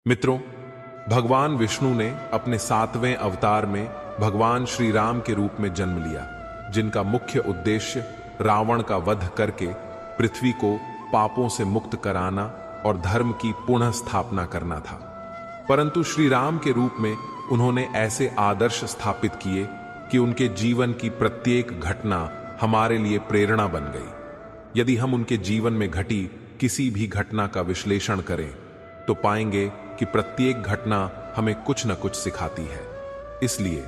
मित्रों, भगवान विष्णु ने अपने 7वें अवतार में भगवान श्री राम के रूप में जन्म लिया, जिनका मुख्य उद्देश्य रावण का वध करके पृथ्वी को पापों से मुक्त कराना और धर्म की पुनः स्थापना करना था। परंतु श्री राम के रूप में उन्होंने ऐसे आदर्श स्थापित किए कि उनके जीवन की प्रत्येक घटना हमारे लिए प्रेरणा बन गई। यदि हम उनके जीवन में घटी किसी भी घटना का विश्लेषण करें तो पाएंगे कि प्रत्येक घटना हमें कुछ न कुछ सिखाती है। इसलिए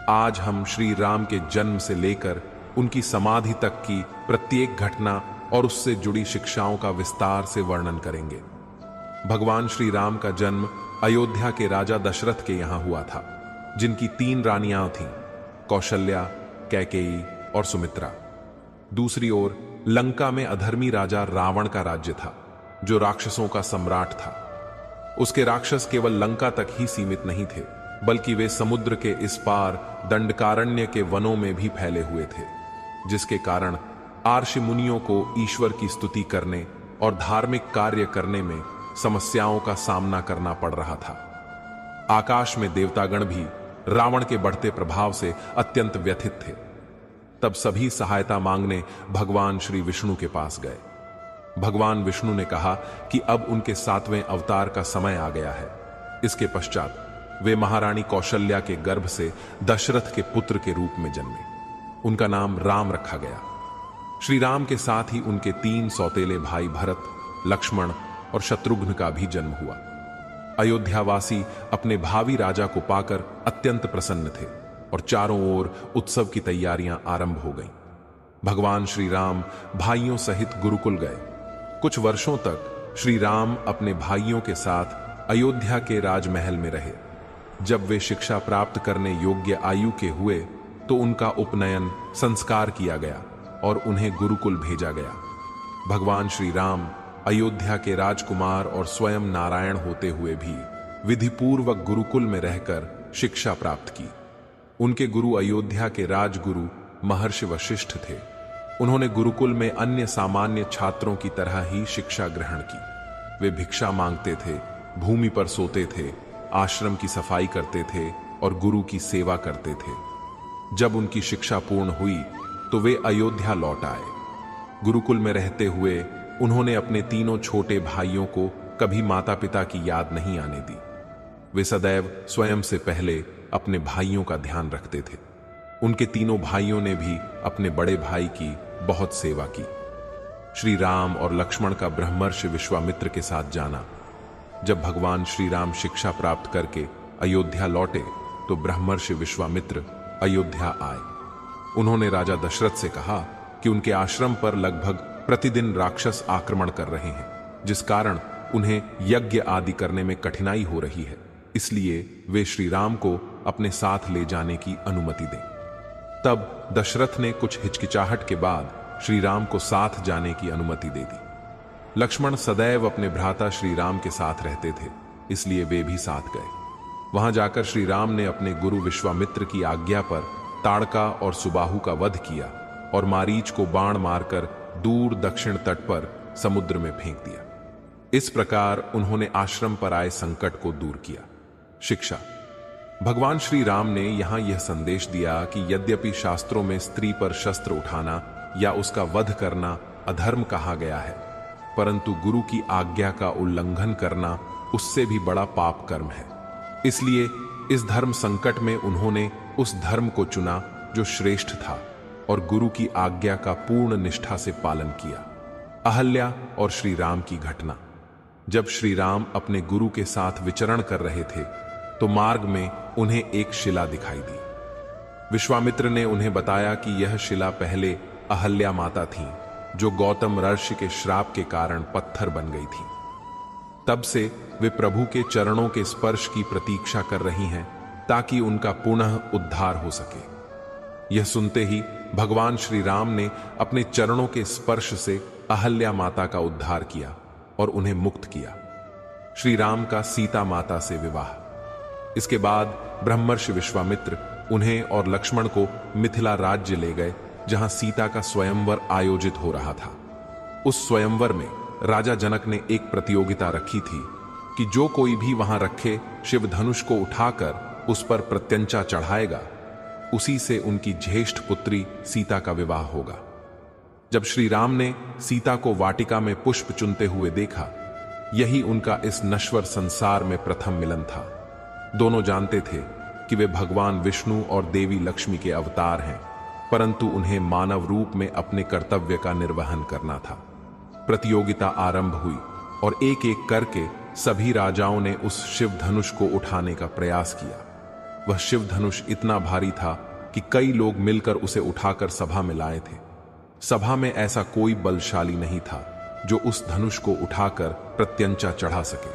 आज हम श्री राम के जन्म से लेकर उनकी समाधि तक की प्रत्येक घटना और उससे जुड़ी शिक्षाओं का विस्तार से वर्णन करेंगे। भगवान श्री राम का जन्म अयोध्या के राजा दशरथ के यहां हुआ था, जिनकी 3 रानियां थीं, कौशल्या, कैकेयी और सुमित्रा। दूसरी ओर लंका में अधर्मी राजा रावण का राज्य था, जो राक्षसों का सम्राट था। उसके राक्षस केवल लंका तक ही सीमित नहीं थे, बल्कि वे समुद्र के इस पार दंडकारण्य के वनों में भी फैले हुए थे, जिसके कारण आर्षि मुनियों को ईश्वर की स्तुति करने और धार्मिक कार्य करने में समस्याओं का सामना करना पड़ रहा था। आकाश में देवतागण भी रावण के बढ़ते प्रभाव से अत्यंत व्यथित थे। तब सभी सहायता मांगने भगवान श्री विष्णु के पास गए। भगवान विष्णु ने कहा कि अब उनके 7वें अवतार का समय आ गया है। इसके पश्चात वे महारानी कौशल्या के गर्भ से दशरथ के पुत्र के रूप में जन्मे। उनका नाम राम रखा गया। श्री राम के साथ ही उनके 3 सौतेले भाई भरत, लक्ष्मण और शत्रुघ्न का भी जन्म हुआ। अयोध्यावासी अपने भावी राजा को पाकर अत्यंत प्रसन्न थे और चारों ओर उत्सव की तैयारियां आरंभ हो गईं। भगवान श्री राम भाइयों सहित गुरुकुल गए। कुछ वर्षों तक श्री राम अपने भाइयों के साथ अयोध्या के राजमहल में रहे। जब वे शिक्षा प्राप्त करने योग्य आयु के हुए तो उनका उपनयन संस्कार किया गया और उन्हें गुरुकुल भेजा गया। भगवान श्री राम अयोध्या के राजकुमार और स्वयं नारायण होते हुए भी विधिपूर्वक गुरुकुल में रहकर शिक्षा प्राप्त की। उनके गुरु अयोध्या के राजगुरु महर्षि वशिष्ठ थे। उन्होंने गुरुकुल में अन्य सामान्य छात्रों की तरह ही शिक्षा ग्रहण की। वे भिक्षा मांगते थे, भूमि पर सोते थे, आश्रम की सफाई करते थे और गुरु की सेवा करते थे। जब उनकी शिक्षा पूर्ण हुई तो वे अयोध्या लौट आए। गुरुकुल में रहते हुए उन्होंने अपने 3 छोटे भाइयों को कभी माता पिता की याद नहीं आने दी। वे सदैव स्वयं से पहले अपने भाइयों का ध्यान रखते थे। उनके 3 भाइयों ने भी अपने बड़े भाई की बहुत सेवा की। श्री राम और लक्ष्मण का ब्रह्मर्षि विश्वामित्र के साथ जाना। जब भगवान श्री राम शिक्षा प्राप्त करके अयोध्या लौटे तो ब्रह्मर्षि विश्वामित्र अयोध्या आए। उन्होंने राजा दशरथ से कहा कि उनके आश्रम पर लगभग प्रतिदिन राक्षस आक्रमण कर रहे हैं, जिस कारण उन्हें यज्ञ आदि करने में कठिनाई हो रही है। इसलिए वे श्री राम को अपने साथ ले जाने की अनुमति दें। तब दशरथ ने कुछ हिचकिचाहट के बाद श्री राम को साथ जाने की अनुमति दे दी। लक्ष्मण सदैव अपने भ्राता श्री राम के साथ रहते थे, इसलिए वे भी साथ गए। वहां जाकर श्री राम ने अपने गुरु विश्वामित्र की आज्ञा पर ताड़का और सुबाहु का वध किया और मारीच को बाण मारकर दूर दक्षिण तट पर समुद्र में फेंक दिया। इस प्रकार उन्होंने आश्रम पर आए संकट को दूर किया। शिक्षा। भगवान श्री राम ने यहां यह संदेश दिया कि यद्यपि शास्त्रों में स्त्री पर शस्त्र उठाना या उसका वध करना अधर्म कहा गया है, परंतु गुरु की आज्ञा का उल्लंघन करना उससे भी बड़ा पाप कर्म है। इसलिए इस धर्म संकट में उन्होंने उस धर्म को चुना जो श्रेष्ठ था और गुरु की आज्ञा का पूर्ण निष्ठा से पालन किया। अहल्या और श्री राम की घटना। जब श्री राम अपने गुरु के साथ विचरण कर रहे थे तो मार्ग में उन्हें एक शिला दिखाई दी। विश्वामित्र ने उन्हें बताया कि यह शिला पहले अहल्या माता थी, जो गौतम ऋषि के श्राप के कारण पत्थर बन गई थी। तब से वे प्रभु के चरणों के स्पर्श की प्रतीक्षा कर रही हैं ताकि उनका पुनः उद्धार हो सके। यह सुनते ही भगवान श्री राम ने अपने चरणों के स्पर्श से अहल्या माता का उद्धार किया और उन्हें मुक्त किया। श्री राम का सीता माता से विवाह। इसके बाद ब्रह्मर्षि विश्वामित्र उन्हें और लक्ष्मण को मिथिला राज्य ले गए, जहां सीता का स्वयंवर आयोजित हो रहा था। उस स्वयंवर में राजा जनक ने एक प्रतियोगिता रखी थी कि जो कोई भी वहां रखे शिव धनुष को उठाकर उस पर प्रत्यंचा चढ़ाएगा, उसी से उनकी ज्येष्ठ पुत्री सीता का विवाह होगा। जब श्री राम ने सीता को वाटिका में पुष्प चुनते हुए देखा, यही उनका इस नश्वर संसार में प्रथम मिलन था। दोनों जानते थे कि वे भगवान विष्णु और देवी लक्ष्मी के अवतार हैं, परंतु उन्हें मानव रूप में अपने कर्तव्य का निर्वहन करना था। प्रतियोगिता आरंभ हुई और एक एक करके सभी राजाओं ने उस शिव धनुष को उठाने का प्रयास किया। वह शिव धनुष इतना भारी था कि कई लोग मिलकर उसे उठाकर सभा में लाए थे। सभा में ऐसा कोई बलशाली नहीं था जो उस धनुष को उठाकर प्रत्यंचा चढ़ा सके।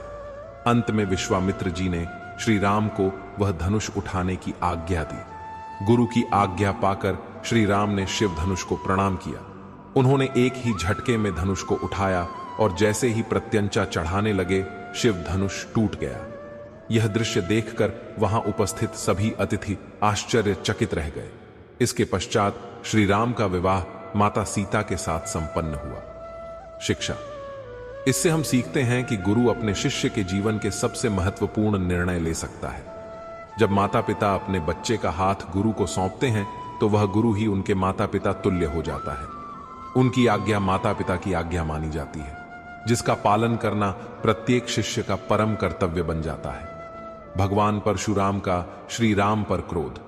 अंत में विश्वामित्र जी ने श्री राम को वह धनुष उठाने की आज्ञा दी। गुरु की आज्ञा पाकर श्री राम ने शिव धनुष को प्रणाम किया। उन्होंने एक ही झटके में धनुष को उठाया और जैसे ही प्रत्यंचा चढ़ाने लगे, शिव धनुष टूट गया। यह दृश्य देखकर वहां उपस्थित सभी अतिथि आश्चर्यचकित रह गए। इसके पश्चात श्री राम का विवाह माता सीता के साथ संपन्न हुआ। शिक्षा। इससे हम सीखते हैं कि गुरु अपने शिष्य के जीवन के सबसे महत्वपूर्ण निर्णय ले सकता है। जब माता पिता अपने बच्चे का हाथ गुरु को सौंपते हैं, तो वह गुरु ही उनके माता पिता तुल्य हो जाता है। उनकी आज्ञा माता पिता की आज्ञा मानी जाती है, जिसका पालन करना प्रत्येक शिष्य का परम कर्तव्य बन जाता है। भगवान परशुराम का श्री राम पर क्रोध।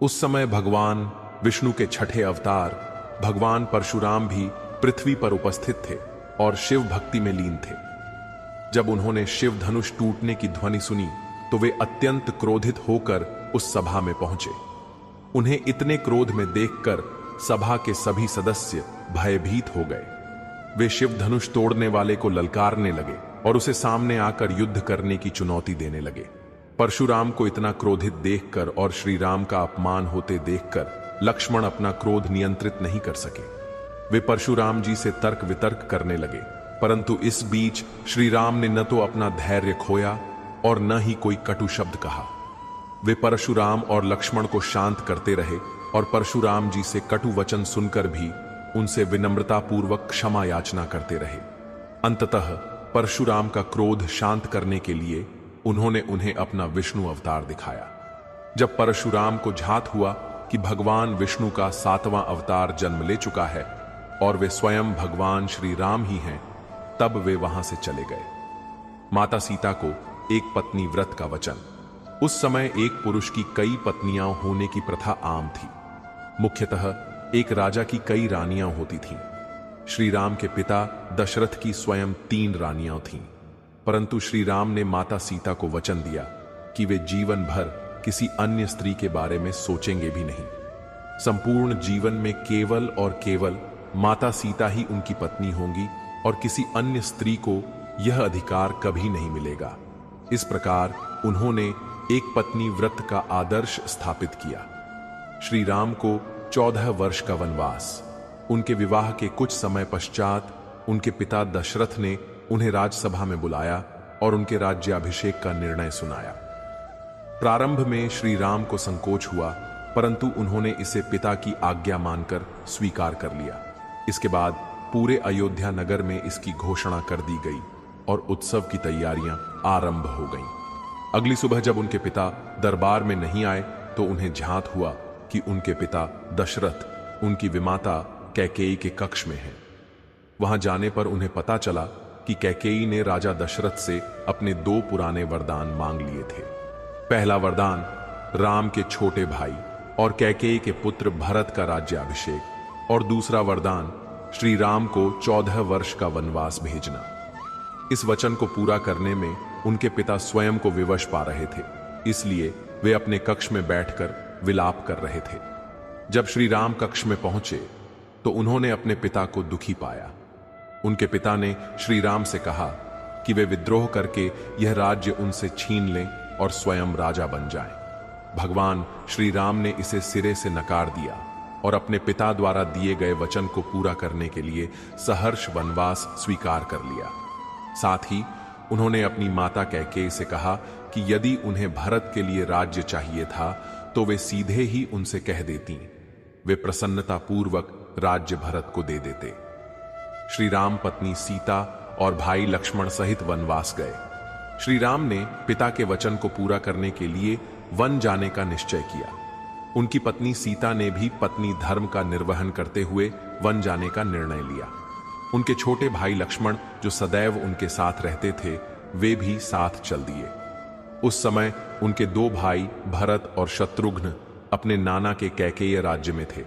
उस समय भगवान विष्णु के छठे अवतार भगवान परशुराम भी पृथ्वी पर उपस्थित थे और शिव भक्ति में लीन थे। जब उन्होंने शिव धनुष टूटने की ध्वनि सुनी, तो वे अत्यंत क्रोधित होकर उस सभा में पहुंचे। उन्हें इतने क्रोध में देखकर सभा के सभी सदस्य भयभीत हो गए। वे शिव धनुष तोड़ने वाले को ललकारने लगे और उसे सामने आकर युद्ध करने की चुनौती देने लगे। परशुराम को इतना क्रोधित देखकर और श्री राम का अपमान होते देखकर लक्ष्मण अपना क्रोध नियंत्रित नहीं कर सके। वे परशुराम जी से तर्क वितर्क करने लगे, परंतु इस बीच श्री राम ने न तो अपना धैर्य खोया और न ही कोई कटु शब्द कहा। वे परशुराम और लक्ष्मण को शांत करते रहे और परशुराम जी से कटु वचन सुनकर भी उनसे विनम्रता पूर्वक क्षमा याचना करते रहे। अंततः परशुराम का क्रोध शांत करने के लिए उन्होंने उन्हें अपना विष्णु अवतार दिखाया। जब परशुराम को झात हुआ कि भगवान विष्णु का 7वां अवतार जन्म ले चुका है और वे स्वयं भगवान श्री राम ही हैं, तब वे वहां से चले गए। माता सीता को एक पत्नी व्रत का वचन। उस समय एक पुरुष की कई पत्नियां होने की प्रथा आम थी। मुख्यतः एक राजा की कई रानियां होती थीं। श्री राम के पिता दशरथ की स्वयं 3 रानियां थीं, परंतु श्री राम ने माता सीता को वचन दिया कि वे जीवन भर किसी अन्य स्त्री के बारे में सोचेंगे भी नहीं। संपूर्ण जीवन में केवल और केवल माता सीता ही उनकी पत्नी होंगी और किसी अन्य स्त्री को यह अधिकार कभी नहीं मिलेगा। इस प्रकार उन्होंने एक पत्नी व्रत का आदर्श स्थापित किया। श्री राम को 14 वर्ष का वनवास। उनके विवाह के कुछ समय पश्चात उनके पिता दशरथ ने उन्हें राजसभा में बुलाया और उनके राज्याभिषेक का निर्णय सुनाया। प्रारंभ में श्री राम को संकोच हुआ, परंतु उन्होंने इसे पिता की आज्ञा मानकर स्वीकार कर लिया। इसके बाद पूरे अयोध्या नगर में इसकी घोषणा कर दी गई और उत्सव की तैयारियां आरंभ हो गईं। अगली सुबह जब उनके पिता दरबार में नहीं आए, तो उन्हें झात हुआ कि उनके पिता दशरथ उनकी विमाता कैकेयी के कक्ष में हैं। वहां जाने पर उन्हें पता चला कि कैकेयी ने राजा दशरथ से अपने 2 पुराने वरदान मांग लिए थे। पहला वरदान राम के छोटे भाई और कैकेयी के पुत्र भरत का राज्याभिषेक और दूसरा वरदान श्री राम को 14 वर्ष का वनवास भेजना। इस वचन को पूरा करने में उनके पिता स्वयं को विवश पा रहे थे, इसलिए वे अपने कक्ष में बैठकर विलाप कर रहे थे। जब श्री राम कक्ष में पहुंचे तो उन्होंने अपने पिता को दुखी पाया। उनके पिता ने श्री राम से कहा कि वे विद्रोह करके यह राज्य उनसे छीन लें और स्वयं राजा बन जाएं। भगवान श्री राम ने इसे सिरे से नकार दिया और अपने पिता द्वारा दिए गए वचन को पूरा करने के लिए सहर्ष वनवास स्वीकार कर लिया। साथ ही उन्होंने अपनी माता कैकेयी से कहा कि यदि उन्हें भरत के लिए राज्य चाहिए था तो वे सीधे ही उनसे कह देती। वे प्रसन्नता पूर्वक राज्य भरत को दे देते। श्री राम पत्नी सीता और भाई लक्ष्मण सहित वनवास गए। श्री राम ने पिता के वचन को पूरा करने के लिए वन जाने का निश्चय किया। उनकी पत्नी सीता ने भी पत्नी धर्म का निर्वहन करते हुए वन जाने का निर्णय लिया। उनके छोटे भाई लक्ष्मण, जो सदैव उनके साथ रहते थे, वे भी साथ चल दिए। उस समय उनके दो भाई भरत और शत्रुघ्न अपने नाना के कैकेय राज्य में थे,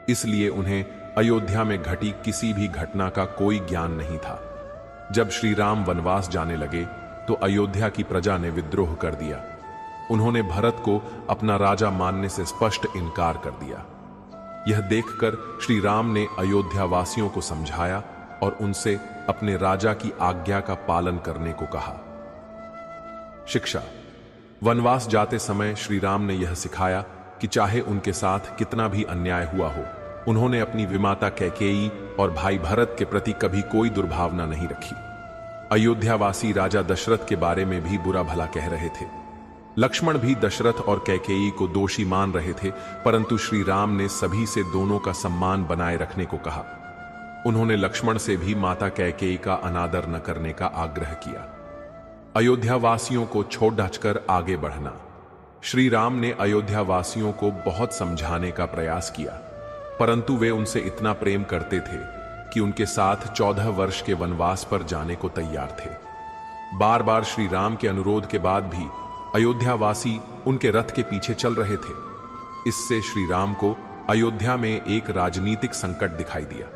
इसलिए उन्हें अयोध्या में घटी किसी भी घटना का कोई ज्ञान नहीं था। जब श्री राम वनवास जाने लगे तो अयोध्या की प्रजा ने विद्रोह कर दिया। उन्होंने भरत को अपना राजा मानने से स्पष्ट इनकार कर दिया। यह देखकर श्री राम ने अयोध्या वासियों को समझाया और उनसे अपने राजा की आज्ञा का पालन करने को कहा। शिक्षा। वनवास जाते समय श्री राम ने यह सिखाया कि चाहे उनके साथ कितना भी अन्याय हुआ हो, उन्होंने अपनी विमाता कैकेयी और भाई भरत के प्रति कभी कोई दुर्भावना नहीं रखी। अयोध्यावासी राजा दशरथ के बारे में भी बुरा भला कह रहे थे। लक्ष्मण भी दशरथ और कैकेयी को दोषी मान रहे थे, परंतु श्री राम ने सभी से दोनों का सम्मान बनाए रखने को कहा। उन्होंने लक्ष्मण से भी माता कैकेयी का अनादर न करने का आग्रह किया। अयोध्यावासियों को छोड़ ढांचकर आगे बढ़ना। श्री राम ने अयोध्यावासियों को बहुत समझाने का प्रयास किया, परंतु वे उनसे इतना प्रेम करते थे कि उनके साथ 14 वर्ष के वनवास पर जाने को तैयार थे। बार बार श्री राम के अनुरोध के बाद भी अयोध्यावासी उनके रथ के पीछे चल रहे थे। इससे श्री राम को अयोध्या में एक राजनीतिक संकट दिखाई दिया।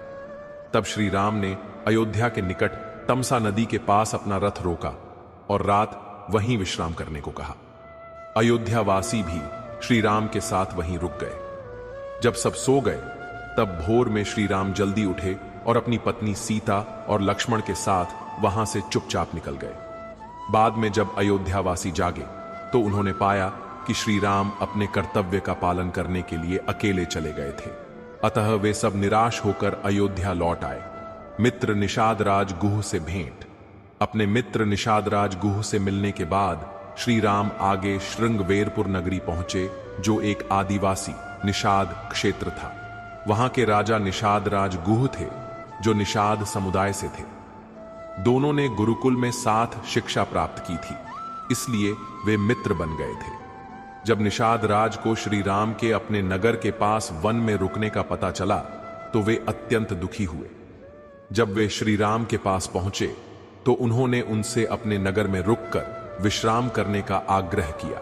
तब श्री राम ने अयोध्या के निकट तमसा नदी के पास अपना रथ रोका और रात वहीं विश्राम करने को कहा। अयोध्यावासी भी श्री राम के साथ वहीं रुक गए। जब सब सो गए, तब भोर में श्री राम जल्दी उठे और अपनी पत्नी सीता और लक्ष्मण के साथ वहां से चुपचाप निकल गए। बाद में जब अयोध्यावासी जागे तो उन्होंने पाया कि श्री राम अपने कर्तव्य का पालन करने के लिए अकेले चले गए थे। अतः वे सब निराश होकर अयोध्या लौट आए। मित्र निषाद राज गुह से भेंट। अपने मित्र निषाद राज गुह से मिलने के बाद श्री राम आगे श्रृंगवेरपुर नगरी पहुंचे, जो एक आदिवासी निषाद क्षेत्र था। वहां के राजा निषाद राज गुह थे, जो निषाद समुदाय से थे। दोनों ने गुरुकुल में साथ शिक्षा प्राप्त की थी, इसलिए वे मित्र बन गए थे। जब निषाद राज को श्री राम के अपने नगर के पास वन में रुकने का पता चला तो वे अत्यंत दुखी हुए। जब वे श्री राम के पास पहुंचे तो उन्होंने उनसे अपने नगर में रुककर विश्राम करने का आग्रह किया।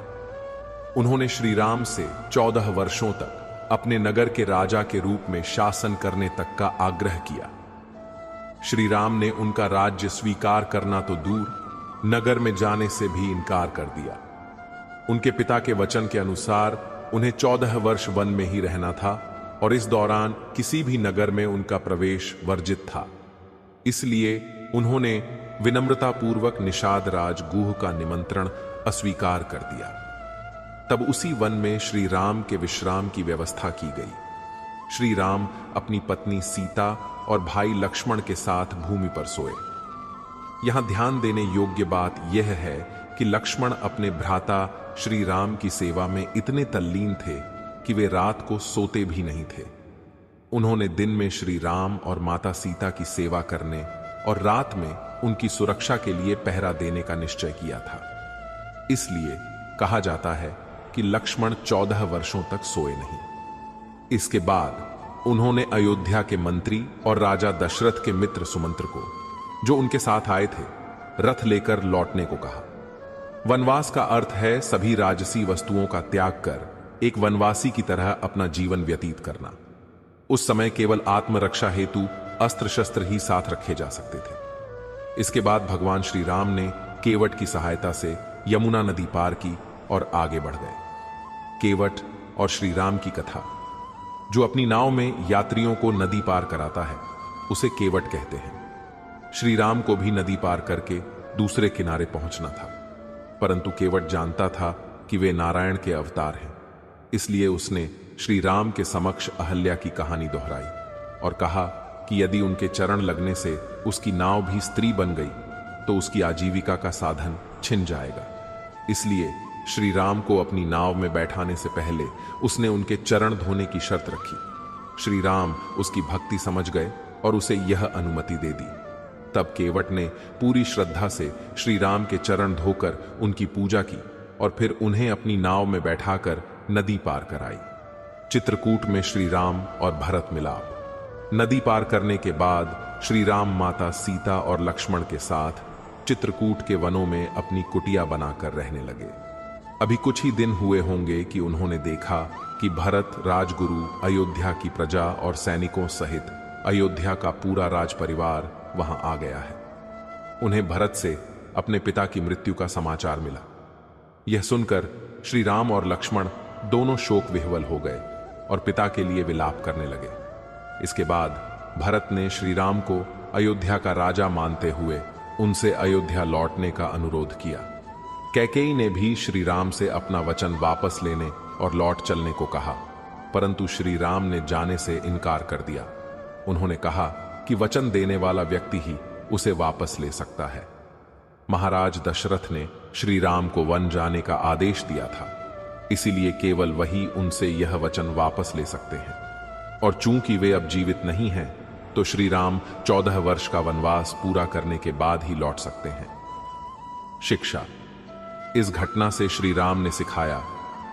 उन्होंने श्री राम से 14 वर्षों तक अपने नगर के राजा के रूप में शासन करने तक का आग्रह किया। श्री राम ने उनका राज्य स्वीकार करना तो दूर, नगर में जाने से भी इनकार कर दिया। उनके पिता के वचन के अनुसार उन्हें 14 वर्ष वन में ही रहना था और इस दौरान किसी भी नगर में उनका प्रवेश वर्जित था। इसलिए उन्होंने विनम्रतापूर्वक निषाद राज गुह का निमंत्रण अस्वीकार कर दिया। तब उसी वन में श्री राम के विश्राम की व्यवस्था की गई। श्री राम अपनी पत्नी सीता और भाई लक्ष्मण के साथ भूमि पर सोए। यहां ध्यान देने योग्य बात यह है कि लक्ष्मण अपने भ्राता श्री राम की सेवा में इतने तल्लीन थे कि वे रात को सोते भी नहीं थे। उन्होंने दिन में श्री राम और माता सीता की सेवा करने और रात में उनकी सुरक्षा के लिए पहरा देने का निश्चय किया था। इसलिए कहा जाता है कि लक्ष्मण 14 वर्षों तक सोए नहीं। इसके बाद उन्होंने अयोध्या के मंत्री और राजा दशरथ के मित्र सुमंत्र को, जो उनके साथ आए थे, रथ लेकर लौटने को कहा। वनवास का अर्थ है सभी राजसी वस्तुओं का त्याग कर एक वनवासी की तरह अपना जीवन व्यतीत करना। उस समय केवल आत्मरक्षा हेतु अस्त्र शस्त्र ही साथ रखे जा सकते थे। इसके बाद भगवान श्री राम ने केवट की सहायता से यमुना नदी पार की और आगे बढ़ गए। केवट और श्री राम की कथा। जो अपनी नाव में यात्रियों को नदी पार कराता है, उसे केवट कहते हैं। श्री राम को भी नदी पार करके दूसरे किनारे पहुंचना था, परंतु केवट जानता था कि वे नारायण के अवतार हैं। इसलिए उसने श्री राम के समक्ष अहल्या की कहानी दोहराई और कहा कि यदि उनके चरण लगने से उसकी नाव भी स्त्री बन गई तो उसकी आजीविका का साधन छिन जाएगा। इसलिए श्री राम को अपनी नाव में बैठाने से पहले उसने उनके चरण धोने की शर्त रखी। श्री राम उसकी भक्ति समझ गए और उसे यह अनुमति दे दी। तब केवट ने पूरी श्रद्धा से श्री राम के चरण धोकर उनकी पूजा की और फिर उन्हें अपनी नाव में बैठाकर नदी पार कराई। चित्रकूट में श्री राम और भरत मिलाप। नदी पार करने के बाद श्री राम माता सीता और लक्ष्मण के साथ चित्रकूट के वनों में अपनी कुटिया बनाकर रहने लगे। अभी कुछ ही दिन हुए होंगे कि उन्होंने देखा कि भरत राजगुरु, अयोध्या की प्रजा और सैनिकों सहित अयोध्या का पूरा राज परिवार वहां आ गया है। उन्हें भरत से अपने पिता की मृत्यु का समाचार मिला। यह सुनकर श्री राम और लक्ष्मण दोनों शोक विह्वल हो गए और पिता के लिए विलाप करने लगे। इसके बाद भरत ने श्री राम को अयोध्या का राजा मानते हुए उनसे अयोध्या लौटने का अनुरोध किया। कैकेयी ने भी श्री राम से अपना वचन वापस लेने और लौट चलने को कहा, परंतु श्री राम ने जाने से इनकार कर दिया। उन्होंने कहा कि वचन देने वाला व्यक्ति ही उसे वापस ले सकता है। महाराज दशरथ ने श्री राम को वन जाने का आदेश दिया था, इसीलिए केवल वही उनसे यह वचन वापस ले सकते हैं। और चूंकि वे अब जीवित नहीं हैं, तो श्री राम 14 वर्ष का वनवास पूरा करने के बाद ही लौट सकते हैं। शिक्षा। इस घटना से श्री राम ने सिखाया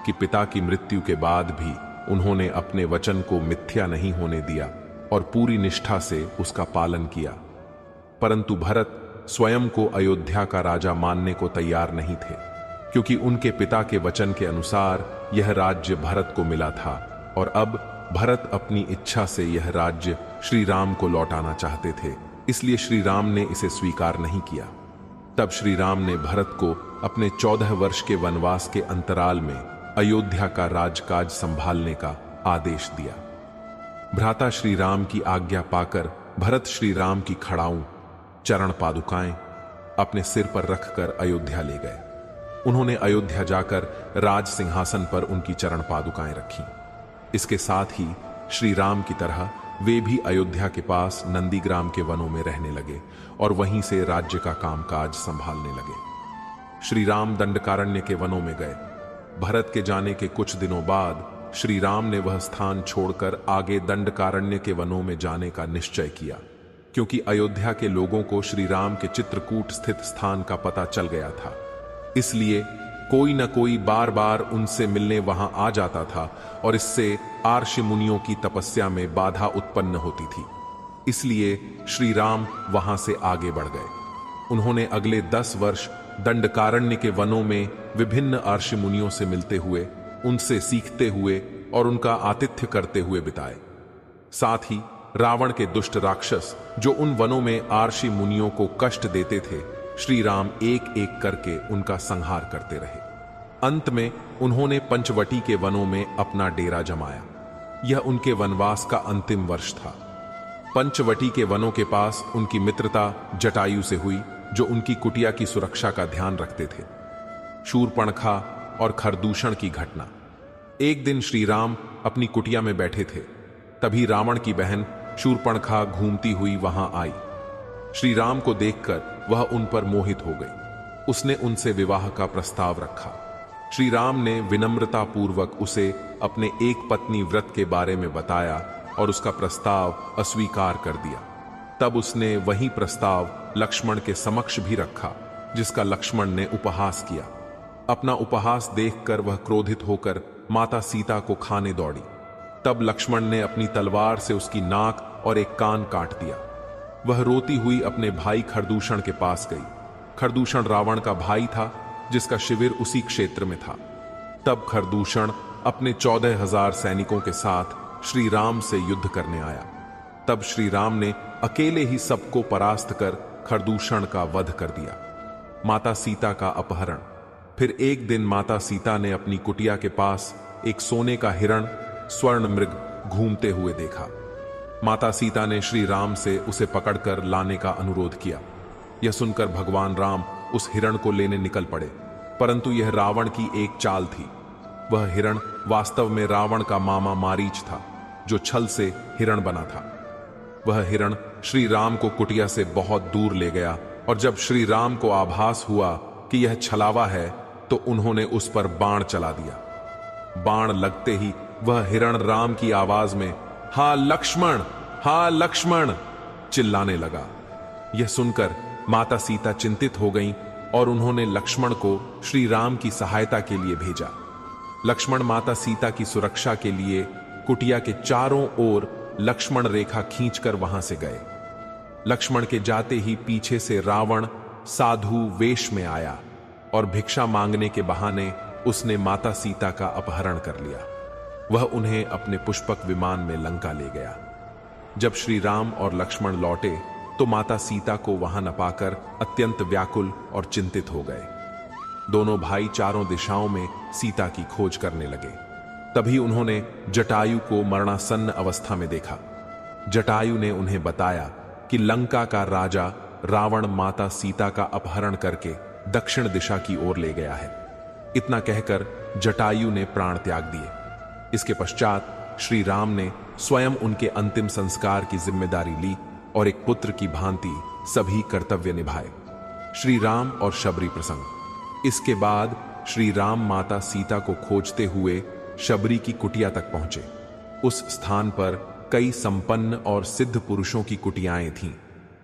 कि पिता की मृत्यु के बाद भी उन्होंने अपने वचन को मिथ्या नहीं होने दिया और पूरी निष्ठा से उसका पालन किया। परंतु भरत स्वयं को अयोध्या का राजा मानने को तैयार नहीं थे, क्योंकि उनके पिता के वचन के अनुसार यह राज्य भरत को मिला था और अब भरत अपनी इच्छा से यह राज्य श्री राम को लौटाना चाहते थे, इसलिए श्री राम ने इसे स्वीकार नहीं किया। तब श्री राम ने भरत को अपने 14 वर्ष के वनवास के अंतराल में अयोध्या का राजकाज संभालने का आदेश दिया। भ्राता श्री राम की आज्ञा पाकर भरत श्री राम की खड़ाऊं चरण पादुकाएं अपने सिर पर रखकर अयोध्या ले गए। उन्होंने अयोध्या जाकर राज सिंहासन पर उनकी चरण पादुकाएं रखीं। इसके साथ ही श्री राम की तरह वे भी अयोध्या के पास नंदीग्राम के वनों में रहने लगे और वहीं से राज्य का कामकाज संभालने लगे। श्री राम दंडकारण्य के वनों में गए। भरत के जाने के कुछ दिनों बाद श्री राम ने वह स्थान छोड़कर आगे दंडकारण्य के वनों में जाने का निश्चय किया, क्योंकि अयोध्या के लोगों को श्री राम के चित्रकूट स्थित स्थान का पता चल गया था। इसलिए कोई न कोई बार बार उनसे मिलने वहां आ जाता था और इससे आर्षि मुनियों की तपस्या में बाधा उत्पन्न होती थी। इसलिए श्री राम वहां से आगे बढ़ गए। उन्होंने अगले 10 वर्ष दंडकारण्य के वनों में विभिन्न आर्षि मुनियों से मिलते हुए, उनसे सीखते हुए और उनका आतिथ्य करते हुए बिताए। साथ ही रावण के दुष्ट राक्षस जो उन वनों में आर्षि मुनियों को कष्ट देते थे, श्री राम एक एक करके उनका संहार करते रहे। अंत में उन्होंने पंचवटी के वनों में अपना डेरा जमाया। यह उनके वनवास का अंतिम वर्ष था। पंचवटी के वनों के पास उनकी मित्रता जटायु से हुई, जो उनकी कुटिया की सुरक्षा का ध्यान रखते थे। शूर्पणखा और खरदूषण की घटना। एक दिन श्री राम अपनी कुटिया में बैठे थे, तभी रावण की बहन शूर्पणखा घूमती हुई वहां आई। श्री राम को देखकर वह उन पर मोहित हो गई। उसने उनसे विवाह का प्रस्ताव रखा। श्री राम ने विनम्रता पूर्वक उसे अपने एक पत्नी व्रत के बारे में बताया और उसका प्रस्ताव अस्वीकार कर दिया। तब उसने वही प्रस्ताव लक्ष्मण के समक्ष भी रखा, जिसका लक्ष्मण ने उपहास किया। अपना उपहास देखकर वह क्रोधित होकर माता सीता को खाने दौड़ी। तब लक्ष्मण ने अपनी तलवार से उसकी नाक और एक कान काट दिया। वह रोती हुई अपने भाई खरदूषण के पास गई। खरदूषण रावण का भाई था, जिसका शिविर उसी क्षेत्र में था। तब खरदूषण अपने 14,000 सैनिकों के साथ श्री राम से युद्ध करने आया। तब श्री राम ने अकेले ही सबको परास्त कर खरदूषण का वध कर दिया। माता सीता का अपहरण। फिर एक दिन माता सीता ने अपनी कुटिया के पास एक सोने का हिरण स्वर्ण मृग घूमते हुए देखा। माता सीता ने श्री राम से उसे पकड़कर लाने का अनुरोध किया। यह सुनकर भगवान राम उस हिरण को लेने निकल पड़े, परंतु यह रावण की एक चाल थी। वह हिरण वास्तव में रावण का मामा मारीच था, जो छल से हिरण बना था। वह हिरण श्री राम को कुटिया से बहुत दूर ले गया और जब श्री राम को आभास हुआ कि यह छलावा है, तो उन्होंने उस पर बाण चला दिया। बाण लगते ही वह हिरण राम की आवाज में "हा लक्ष्मण, हा लक्ष्मण" चिल्लाने लगा। यह सुनकर माता सीता चिंतित हो गईं और उन्होंने लक्ष्मण को श्री राम की सहायता के लिए भेजा। लक्ष्मण माता सीता की सुरक्षा के लिए कुटिया के चारों ओर लक्ष्मण रेखा खींचकर वहां से गए। लक्ष्मण के जाते ही पीछे से रावण साधु वेश में आया और भिक्षा मांगने के बहाने उसने माता सीता का अपहरण कर लिया। वह उन्हें अपने पुष्पक विमान में लंका ले गया। जब श्री राम और लक्ष्मण लौटे तो माता सीता को वहां न पाकर अत्यंत व्याकुल और चिंतित हो गए। दोनों भाई चारों दिशाओं में सीता की खोज करने लगे। तभी उन्होंने जटायु को मरणासन्न अवस्था में देखा। जटायु ने उन्हें बताया कि लंका का राजा रावण माता सीता का अपहरण करके दक्षिण दिशा की ओर ले गया है। इतना कहकर जटायु ने प्राण त्याग दिए। इसके पश्चात श्री राम ने स्वयं उनके अंतिम संस्कार की जिम्मेदारी ली और एक पुत्र की भांति सभी कर्तव्य निभाए। श्री राम और शबरी प्रसंग। इसके बाद श्री राम माता सीता को खोजते हुए शबरी की कुटिया तक पहुंचे। उस स्थान पर कई संपन्न और सिद्ध पुरुषों की कुटियाएं थीं,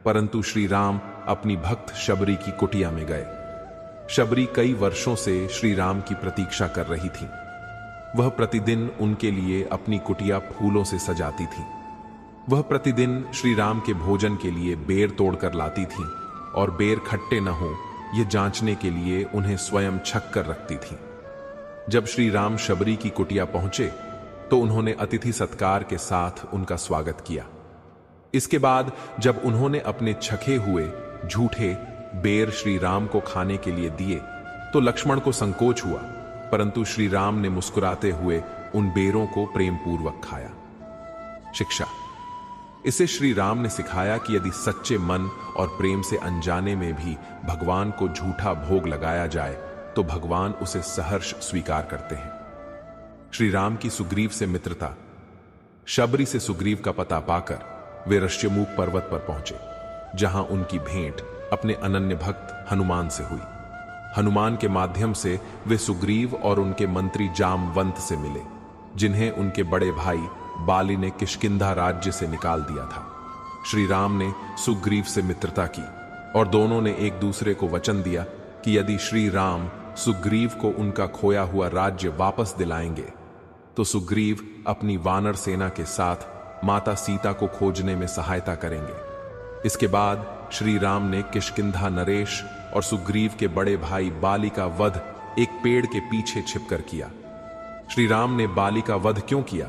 परंतु श्री राम अपनी भक्त शबरी की कुटिया में गए। शबरी कई वर्षों से श्री राम की प्रतीक्षा कर रही थी। वह प्रतिदिन उनके लिए अपनी कुटिया फूलों से सजाती थी। वह प्रतिदिन श्री राम के भोजन के लिए बेर तोड़कर लाती थी और बेर खट्टे न हो यह जांचने के लिए उन्हें स्वयं छक कर रखती थी। जब श्री राम शबरी की कुटिया पहुंचे तो उन्होंने अतिथि सत्कार के साथ उनका स्वागत किया। इसके बाद जब उन्होंने अपने छके हुए झूठे बेर श्री राम को खाने के लिए दिए तो लक्ष्मण को संकोच हुआ, परंतु श्री राम ने मुस्कुराते हुए उन बेरों को प्रेम पूर्वक खाया। शिक्षा। इसे श्री राम ने सिखाया कि यदि सच्चे मन और प्रेम से अनजाने में भी भगवान को झूठा भोग लगाया जाए तो भगवान उसे सहर्ष स्वीकार करते हैं। श्री राम की सुग्रीव से मित्रता। शबरी से सुग्रीव का पता पाकर वे ऋष्यमूक पर्वत पर पहुंचे, जहां उनकी भेंट अपने अनन्य भक्त हनुमान से हुई। हनुमान के माध्यम से वे सुग्रीव और उनके मंत्री जामवंत से मिले, जिन्हें उनके बड़े भाई बाली ने किष्किंधा राज्य से निकाल दिया था। श्री राम ने सुग्रीव से मित्रता की और दोनों ने एक दूसरे को वचन दिया कि यदि श्री राम सुग्रीव को उनका खोया हुआ राज्य वापस दिलाएंगे तो सुग्रीव अपनी वानर सेना के साथ माता सीता को खोजने में सहायता करेंगे। इसके बाद श्री राम ने किष्किंधा नरेश और सुग्रीव के बड़े भाई बाली का वध एक पेड़ के पीछे छिपकर किया। श्री राम ने बाली का वध क्यों किया?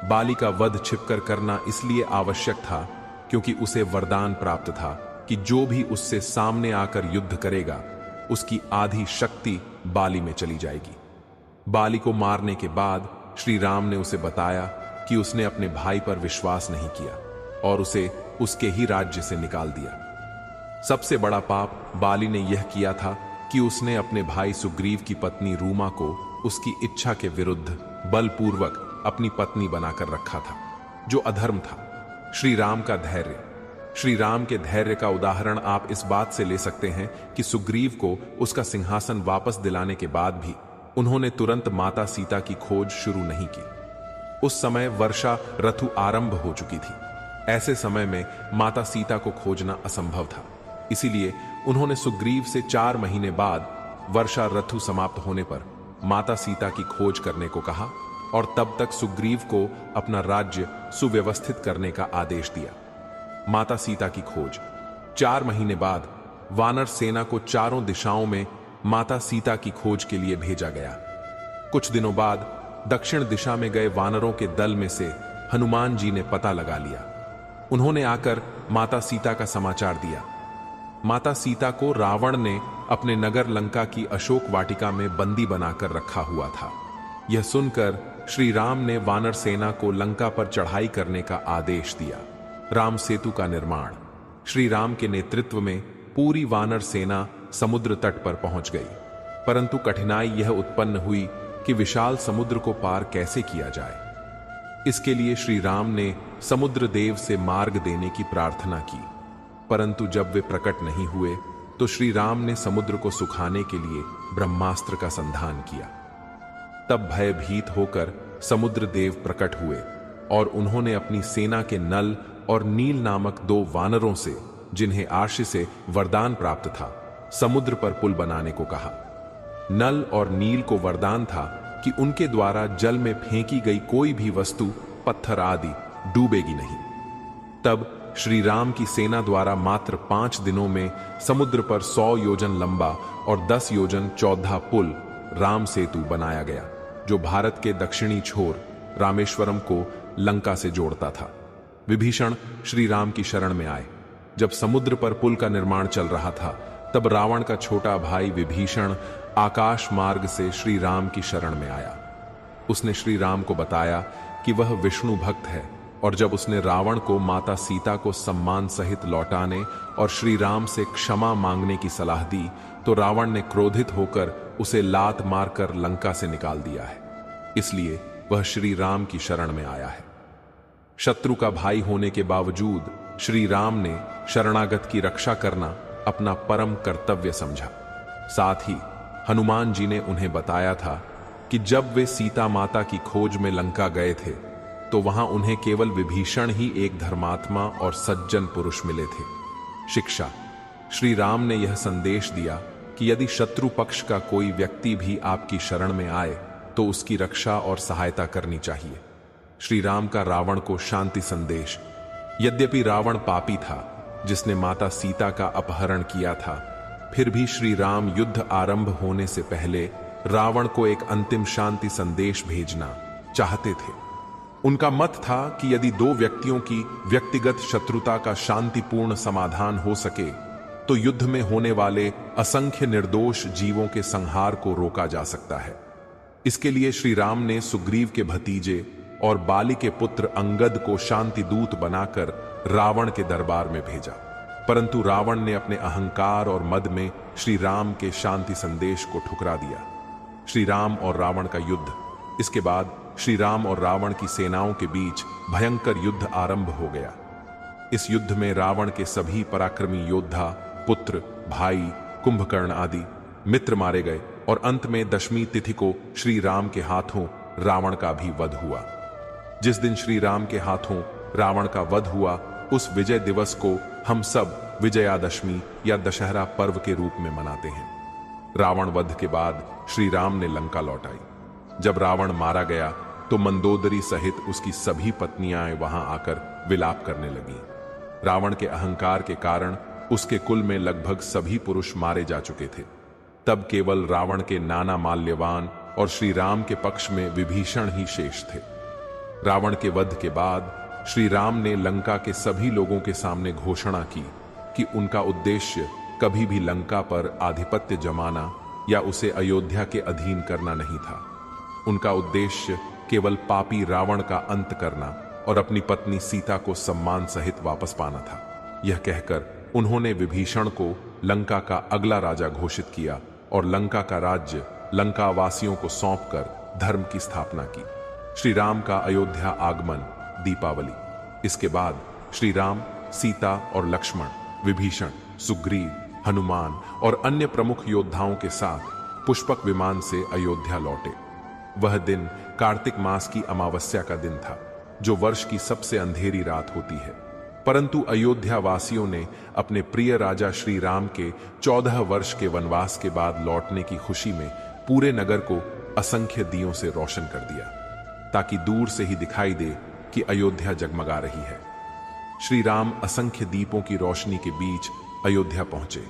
बाली का वध छिपकर करना इसलिए आवश्यक था क्योंकि उसे वरदान प्राप्त था कि जो भी उससे सामने आकर युद्ध करेगा उसकी आधी शक्ति बाली में चली जाएगी। बाली को मारने के बाद श्री राम ने उसे बताया कि उसने अपने भाई पर विश्वास नहीं किया और उसे उसके ही राज्य से निकाल दिया। सबसे बड़ा पाप बाली ने यह किया था कि उसने अपने भाई सुग्रीव की पत्नी रूमा को उसकी इच्छा के विरुद्ध बलपूर्वक अपनी पत्नी बनाकर रखा था, जो अधर्म था। श्री राम का धैर्य। श्री राम के धैर्य का उदाहरण आप इस बात से ले सकते हैं कि सुग्रीव को उसका सिंहासन वापस दिलाने के बाद भी उन्होंने तुरंत माता सीता की खोज शुरू नहीं की। उस समय वर्षा ऋतु आरंभ हो चुकी थी। ऐसे समय में माता सीता को खोजना असंभव था। इसीलिए उन्होंने सुग्रीव से 4 महीने बाद वर्षा ऋतु समाप्त होने पर माता सीता की खोज करने को कहा और तब तक सुग्रीव को अपना राज्य सुव्यवस्थित करने का आदेश दिया। माता सीता की खोज। 4 महीने बाद वानर सेना को चारों दिशाओं में माता सीता की खोज के लिए भेजा गया। कुछ दिनों बाद दक्षिण दिशा में गए वानरों के दल में से हनुमान जी ने पता लगा लिया। उन्होंने आकर माता सीता का समाचार दिया। माता सीता को रावण ने अपने नगर लंका की अशोक वाटिका में बंदी बनाकर रखा हुआ था। यह सुनकर श्री राम ने वानर सेना को लंका पर चढ़ाई करने का आदेश दिया। राम सेतु का निर्माण। श्री राम के नेतृत्व में पूरी वानर सेना समुद्र तट पर पहुंच गई, परंतु कठिनाई यह उत्पन्न हुई कि विशाल समुद्र को पार कैसे किया जाए। इसके लिए श्री राम ने समुद्र देव से मार्ग देने की प्रार्थना की, परंतु जब वे प्रकट नहीं हुए तो श्री राम ने समुद्र को सुखाने के लिए ब्रह्मास्त्र का संधान किया। तब भयभीत होकर समुद्र देव प्रकट हुए और उन्होंने अपनी सेना के नल और नील नामक 2 वानरों से जिन्हें आर्षि से वरदान प्राप्त था, समुद्र पर पुल बनाने को कहा। नल और नील को वरदान था कि उनके द्वारा जल में फेंकी गई कोई भी वस्तु, पत्थर आदि डूबेगी नहीं। तब श्री राम की सेना द्वारा मात्र 5 दिनों में समुद्र पर 100 योजन लंबा और 10 योजन चौड़ा पुल राम सेतु बनाया गया, जो भारत के दक्षिणी छोर रामेश्वरम को लंका से जोड़ता था। विभीषण श्री राम की शरण में आए। जब समुद्र पर पुल का निर्माण चल रहा था, तब रावण का छोटा भाई विभीषण आकाश मार्ग से श्री राम की शरण में आया। उसने श्री राम को बताया कि वह विष्णु भक्त है, और जब उसने रावण को माता सीता को सम्मान सहित लौटाने और श्री राम से क्षमा मांगने की सलाह दी, तो रावण ने क्रोधित होकर उसे लात मारकर लंका से निकाल दिया है। इसलिए वह श्री राम की शरण में आया है। शत्रु का भाई होने के बावजूद श्री राम ने शरणागत की रक्षा करना अपना परम कर्तव्य समझा। साथ ही हनुमान जी ने उन्हें बताया था कि जब वे सीता माता की खोज में लंका गए थे, तो वहां उन्हें केवल विभीषण ही एक धर्मात्मा और सज्जन पुरुष मिले थे। शिक्षा: श्री राम ने यह संदेश दिया कि यदि शत्रु पक्ष का कोई व्यक्ति भी आपकी शरण में आए, तो उसकी रक्षा और सहायता करनी चाहिए। श्री राम का रावण को शांति संदेश: यद्यपि रावण पापी था, जिसने माता सीता का अपहरण किया था, फिर भी श्री राम युद्ध आरंभ होने से पहले रावण को एक अंतिम शांति संदेश भेजना चाहते थे। उनका मत था कि यदि 2 व्यक्तियों की व्यक्तिगत शत्रुता का शांतिपूर्ण समाधान हो सके, तो युद्ध में होने वाले असंख्य निर्दोष जीवों के संहार को रोका जा सकता है। इसके लिए श्री राम ने सुग्रीव के भतीजे और बाली के पुत्र अंगद को शांति दूत बनाकर रावण के दरबार में भेजा, परंतु रावण ने अपने अहंकार और मद में श्री राम के शांति संदेश को ठुकरा दिया। श्री राम और रावण का युद्ध। इसके बाद श्री राम और रावण की सेनाओं के बीच भयंकर युद्ध आरंभ हो गया। इस युद्ध में रावण के सभी पराक्रमी योद्धा, पुत्र, भाई, कुंभकर्ण आदि मित्र मारे गए, और अंत में दशमी तिथि को श्री राम के हाथों रावण का भी वध हुआ। जिस दिन श्री राम के हाथों रावण का वध हुआ, उस विजय दिवस को हम सब विजयादशमी या दशहरा पर्व के रूप में मनाते हैं। रावण वध के बाद श्री राम ने लंका लौटाई। जब रावण मारा गया, तो मंदोदरी सहित उसकी सभी पत्नियां वहां आकर विलाप करने लगीं। रावण के अहंकार के कारण उसके कुल में लगभग सभी पुरुष मारे जा चुके थे। तब केवल रावण के नाना माल्यवान और श्री राम के पक्ष में विभीषण ही शेष थे। रावण के वध के बाद श्री राम ने लंका के सभी लोगों के सामने घोषणा की कि उनका उद्देश्य कभी भी लंका पर आधिपत्य जमाना या उसे अयोध्या के अधीन करना नहीं था। उनका उद्देश्य केवल पापी रावण का अंत करना और अपनी पत्नी सीता को सम्मान सहित वापस पाना था। यह कहकर उन्होंने विभीषण को लंका का अगला राजा घोषित किया और लंका का राज्य लंका वासियों को सौंपकर धर्म की स्थापना की। श्री राम का अयोध्या आगमन, दीपावली। इसके बाद श्री राम, सीता और लक्ष्मण, विभीषण, सुग्रीव, हनुमान और अन्य प्रमुख योद्धाओं के साथ पुष्पक विमान से अयोध्या लौटे। वह दिन कार्तिक मास की अमावस्या का दिन था, जो वर्ष की सबसे अंधेरी रात होती है। परंतु अयोध्या वासियों ने अपने प्रिय राजा श्री राम के 14 वर्ष के वनवास के बाद लौटने की खुशी में पूरे नगर को असंख्य दियों से रोशन कर दिया, ताकि दूर से ही दिखाई दे कि अयोध्या जगमगा रही है। श्री राम असंख्य दीपों की रोशनी के बीच अयोध्या पहुंचे।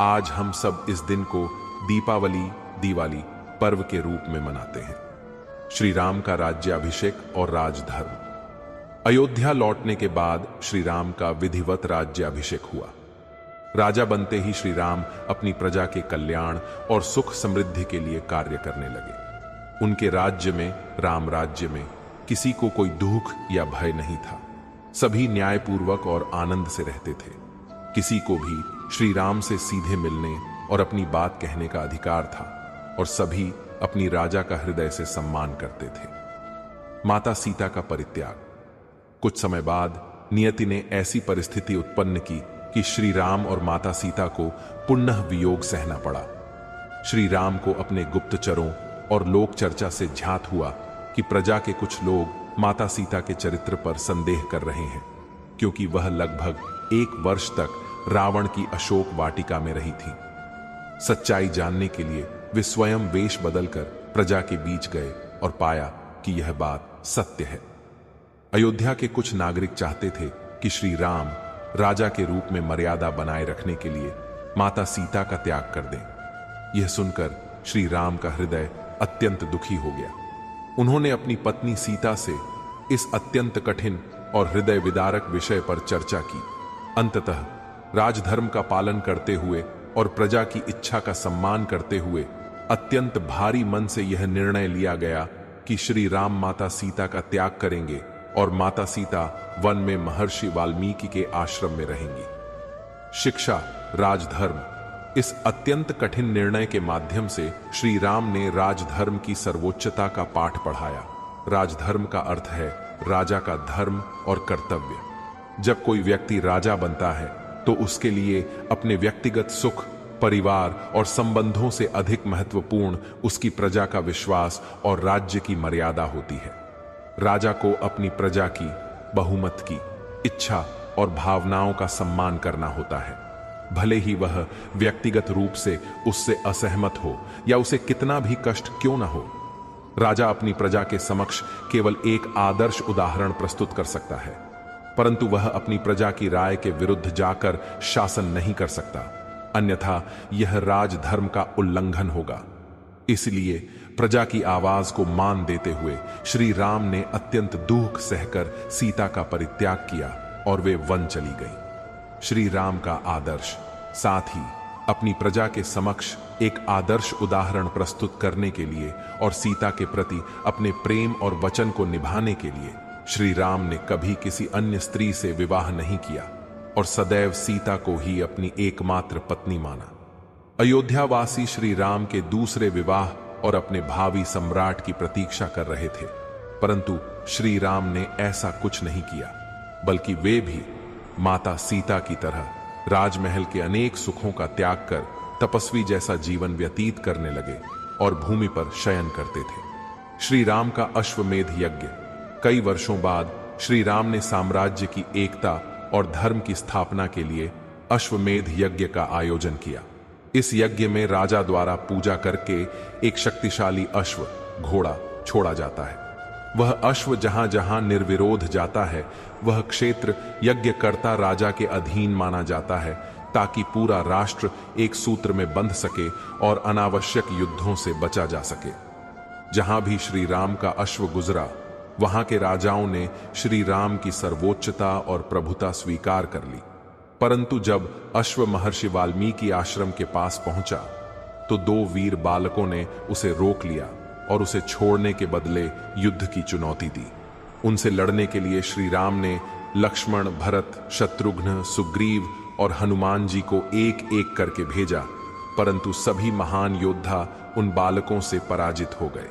आज हम सब इस दिन को दीपावली, दिवाली पर्व के रूप में मनाते हैं। श्री राम का राज्याभिषेक और राजधर्म। अयोध्या लौटने के बाद श्री राम का विधिवत राज्याभिषेक हुआ। राजा बनते ही श्री राम अपनी प्रजा के कल्याण और सुख समृद्धि के लिए कार्य करने लगे। उनके राज्य में, राम राज्य में, किसी को कोई दुख या भय नहीं था। सभी न्यायपूर्वक और आनंद से रहते थे। किसी को भी श्री राम से सीधे मिलने और अपनी बात कहने का अधिकार था, और सभी अपनी राजा का हृदय से सम्मान करते थे। माता सीता का परित्याग। कुछ समय बाद नियति ने ऐसी परिस्थिति उत्पन्न की कि श्री राम और माता सीता को पुनः वियोग सहना पड़ा। श्री राम को अपने गुप्तचरों और लोक चर्चा से ज्ञात हुआ कि प्रजा के कुछ लोग माता सीता के चरित्र पर संदेह कर रहे हैं, क्योंकि वह लगभग 1 वर्ष तक रावण की अशोक वाटिका में रही थीं। सच्चाई जानने के लिए वे स्वयं वेश बदलकर प्रजा के बीच गए और पाया कि यह बात सत्य है। अयोध्या के कुछ नागरिक चाहते थे कि श्री राम राजा के रूप में मर्यादा बनाए रखने के लिए माता सीता का त्याग कर दें। यह सुनकर श्री राम का हृदय अत्यंत दुखी हो गया। उन्होंने अपनी पत्नी सीता से इस अत्यंत कठिन और हृदय विदारक विषय पर चर्चा की। अंततः राजधर्म का पालन करते हुए और प्रजा की इच्छा का सम्मान करते हुए अत्यंत भारी मन से यह निर्णय लिया गया कि श्री राम माता सीता का त्याग करेंगे और माता सीता वन में महर्षि वाल्मीकि के आश्रम में रहेंगी। शिक्षा, राजधर्म, इस अत्यंत कठिन निर्णय के माध्यम से श्री राम ने राजधर्म की सर्वोच्चता का पाठ पढ़ाया। राजधर्म का अर्थ है राजा का धर्म और कर्तव्य। जब कोई व्यक्ति राजा बनता है तो उसके लिए अपने व्यक्तिगत सुख, परिवार और संबंधों से अधिक महत्वपूर्ण उसकी प्रजा का विश्वास और राज्य की मर्यादा होती है। राजा को अपनी प्रजा की, बहुमत की, इच्छा और भावनाओं का सम्मान करना होता है, भले ही वह व्यक्तिगत रूप से उससे असहमत हो या उसे कितना भी कष्ट क्यों न हो। राजा अपनी प्रजा के समक्ष केवल एक आदर्श उदाहरण प्रस्तुत कर सकता है, परंतु वह अपनी प्रजा की राय के विरुद्ध जाकर शासन नहीं कर सकता, अन्यथा यह राजधर्म का उल्लंघन होगा। इसलिए प्रजा की आवाज को मान देते हुए श्री राम ने अत्यंत दुख सहकर सीता का परित्याग किया और वे वन चली गईं। श्री राम का आदर्श, साथ ही अपनी प्रजा के समक्ष एक आदर्श उदाहरण प्रस्तुत करने के लिए और सीता के प्रति अपने प्रेम और वचन को निभाने के लिए श्री राम ने कभी किसी अन्य स्त्री से विवाह नहीं किया और सदैव सीता को ही अपनी एकमात्र पत्नी माना। अयोध्यावासी श्री राम के दूसरे विवाह और अपने भावी सम्राट की प्रतीक्षा कर रहे थे, परंतु श्री राम ने ऐसा कुछ नहीं किया, बल्कि वे भी माता सीता की तरह राजमहल के अनेक सुखों का त्याग कर तपस्वी जैसा जीवन व्यतीत करने लगे और भूमि पर शयन करते थे। श्री राम का अश्वमेध यज्ञ। कई वर्षों बाद श्री राम ने साम्राज्य की एकता और धर्म की स्थापना के लिए अश्वमेध यज्ञ का आयोजन किया। इस यज्ञ में राजा द्वारा पूजा करके एक शक्तिशाली अश्व, घोड़ा छोड़ा जाता है। वह अश्व जहां जहां निर्विरोध जाता है, वह क्षेत्र यज्ञकर्ता राजा के अधीन माना जाता है, ताकि पूरा राष्ट्र एक सूत्र में बंध सके और अनावश्यक युद्धों से बचा जा सके। जहां भी श्री राम का अश्व गुजरा, वहां के राजाओं ने श्री राम की सर्वोच्चता और प्रभुता स्वीकार कर ली। परंतु जब अश्व महर्षि वाल्मीकि आश्रम के पास पहुंचा तो 2 वीर बालकों ने उसे रोक लिया और उसे छोड़ने के बदले युद्ध की चुनौती दी। उनसे लड़ने के लिए श्री राम ने लक्ष्मण, भरत, शत्रुघ्न, सुग्रीव और हनुमान जी को एक एक करके भेजा, परंतु सभी महान योद्धा उन बालकों से पराजित हो गए।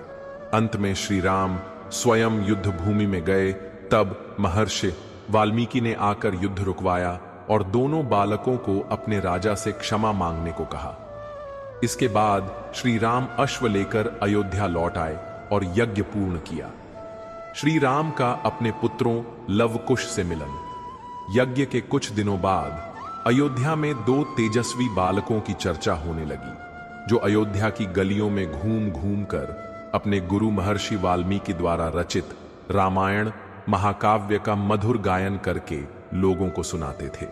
अंत में श्री राम स्वयं युद्ध भूमि में गए। तब महर्षि वाल्मीकि ने आकर युद्ध रुकवाया और दोनों बालकों को अपने राजा से क्षमा मांगने को कहा। इसके बाद श्री राम अश्व लेकर अयोध्या लौट आए और यज्ञ पूर्ण किया। श्री राम का अपने पुत्रों लवकुश से मिलन। यज्ञ के कुछ दिनों बाद अयोध्या में 2 तेजस्वी बालकों की चर्चा होने लगी, जो अयोध्या की गलियों में घूम घूम कर अपने गुरु महर्षि वाल्मीकि द्वारा रचित रामायण महाकाव्य का मधुर गायन करके लोगों को सुनाते थे।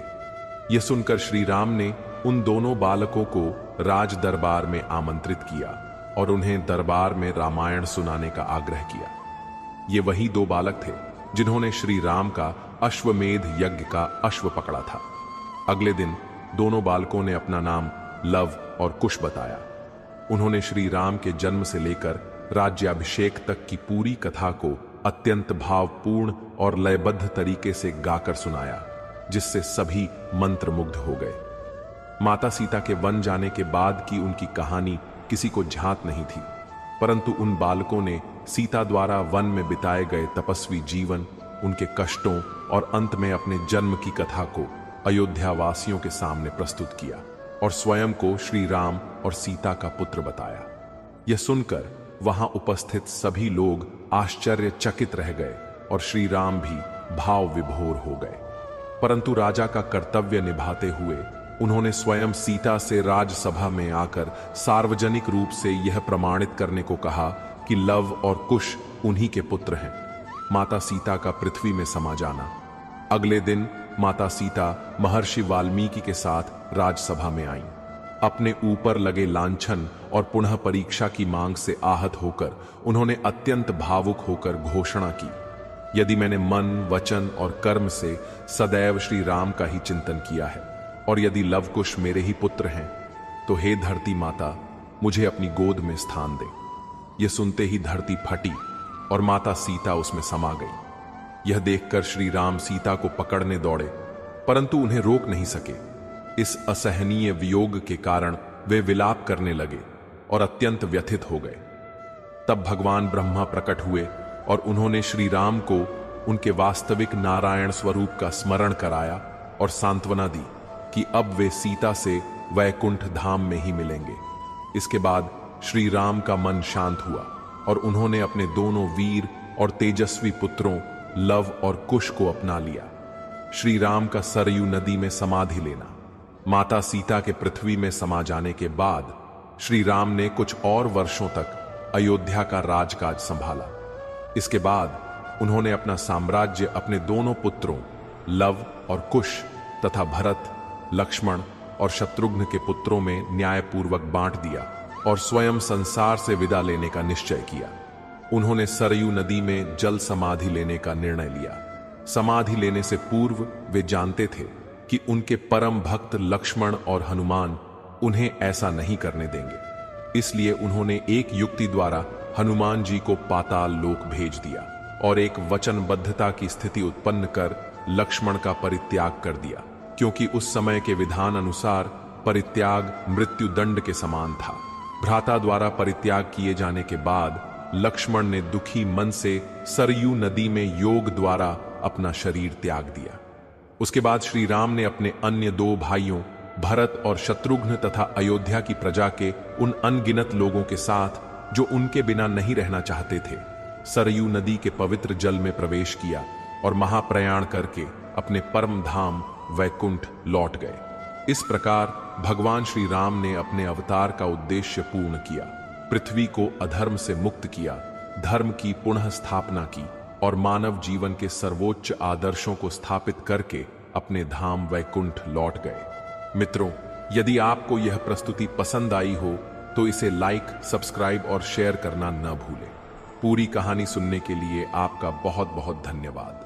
यह सुनकर श्री राम ने उन दोनों बालकों को राज दरबार में आमंत्रित किया और उन्हें दरबार में रामायण सुनाने का आग्रह किया। ये वही 2 बालक थे जिन्होंने श्री राम का अश्वमेध यज्ञ का अश्व पकड़ा था। अगले दिन दोनों बालकों ने अपना नाम लव और कुश बताया। उन्होंने श्री राम के जन्म से लेकर राज्याभिषेक तक की पूरी कथा को अत्यंत भावपूर्ण और लयबद्ध तरीके से गाकर सुनाया, जिससे सभी मंत्रमुग्ध हो गए। माता सीता के वन जाने के बाद की उनकी कहानी किसी को झांक नहीं थी, परंतु उन बालकों ने सीता द्वारा वन में बिताए गए तपस्वी जीवन, उनके कष्टों और अंत में अपने जन्म की कथा को अयोध्या वासियों के सामने प्रस्तुत किया और स्वयं को श्री राम और सीता का पुत्र बताया। यह सुनकर वहां उपस्थित सभी लोग आश्चर्यचकित रह गए और श्री राम भी भाव विभोर हो गए। परंतु राजा का कर्तव्य निभाते हुए उन्होंने स्वयं सीता से राजसभा में आकर सार्वजनिक रूप से यह प्रमाणित करने को कहा कि लव और कुश उन्हीं के पुत्र हैं। माता सीता का पृथ्वी में समा जाना। अगले दिन माता सीता महर्षि वाल्मीकि के साथ राजसभा में आईं। अपने ऊपर लगे लांछन और पुनः परीक्षा की मांग से आहत होकर उन्होंने अत्यंत भावुक होकर घोषणा की, यदि मैंने मन, वचन और कर्म से सदैव श्री राम का ही चिंतन किया है और यदि लवकुश मेरे ही पुत्र हैं, तो हे धरती माता, मुझे अपनी गोद में स्थान दे। यह सुनते ही धरती फटी और माता सीता उसमें समा गई। यह देखकर श्री राम सीता को पकड़ने दौड़े, परंतु उन्हें रोक नहीं सके। इस असहनीय वियोग के कारण वे विलाप करने लगे और अत्यंत व्यथित हो गए। तब भगवान ब्रह्मा प्रकट हुए और उन्होंने श्री राम को उनके वास्तविक नारायण स्वरूप का स्मरण कराया और सांत्वना दी कि अब वे सीता से वैकुंठ धाम में ही मिलेंगे। इसके बाद श्री राम का मन शांत हुआ और उन्होंने अपने दोनों वीर और तेजस्वी पुत्रों लव और कुश को अपना लिया। श्री राम का सरयू नदी में समाधि लेना, माता सीता के पृथ्वी में समा जाने के बाद श्री राम ने कुछ और वर्षों तक अयोध्या का राजकाज संभाला। इसके बाद उन्होंने अपना साम्राज्य अपने दोनों पुत्रों लव और कुश तथा भरत, लक्ष्मण और शत्रुघ्न के पुत्रों में न्यायपूर्वक बांट दिया और स्वयं संसार से विदा लेने का निश्चय किया। उन्होंने सरयू नदी में जल समाधि लेने का निर्णय लिया। समाधि लेने से पूर्व वे जानते थे कि उनके परम भक्त लक्ष्मण और हनुमान उन्हें ऐसा नहीं करने देंगे। इसलिए उन्होंने एक युक्ति द्वारा हनुमान जी को पाताल लोक भेज दिया और एक वचनबद्धता की स्थिति उत्पन्न कर लक्ष्मण का परित्याग कर दिया, क्योंकि उस समय के विधान अनुसार परित्याग मृत्यु दंड के समान था। भ्राता द्वारा परित्याग किए जाने के बाद लक्ष्मण ने दुखी मन से सरयू नदी में योग द्वारा अपना शरीर त्याग दिया। उसके बाद श्री राम ने अपने अन्य दो भाइयों भरत और शत्रुघ्न तथा अयोध्या की प्रजा के उन अनगिनत लोगों के साथ जो उनके बिना नहीं रहना चाहते थे, सरयू नदी के पवित्र जल में प्रवेश किया और महाप्रयाण करके अपने परम धाम वैकुंठ लौट गए। इस प्रकार भगवान श्री राम ने अपने अवतार का उद्देश्य पूर्ण किया, पृथ्वी को अधर्म से मुक्त किया, धर्म की पुनः स्थापना की और मानव जीवन के सर्वोच्च आदर्शों को स्थापित करके अपने धाम वैकुंठ लौट गए। मित्रों, यदि आपको यह प्रस्तुति पसंद आई हो तो इसे लाइक, सब्सक्राइब और शेयर करना न भूलें। पूरी कहानी सुनने के लिए आपका बहुत बहुत धन्यवाद।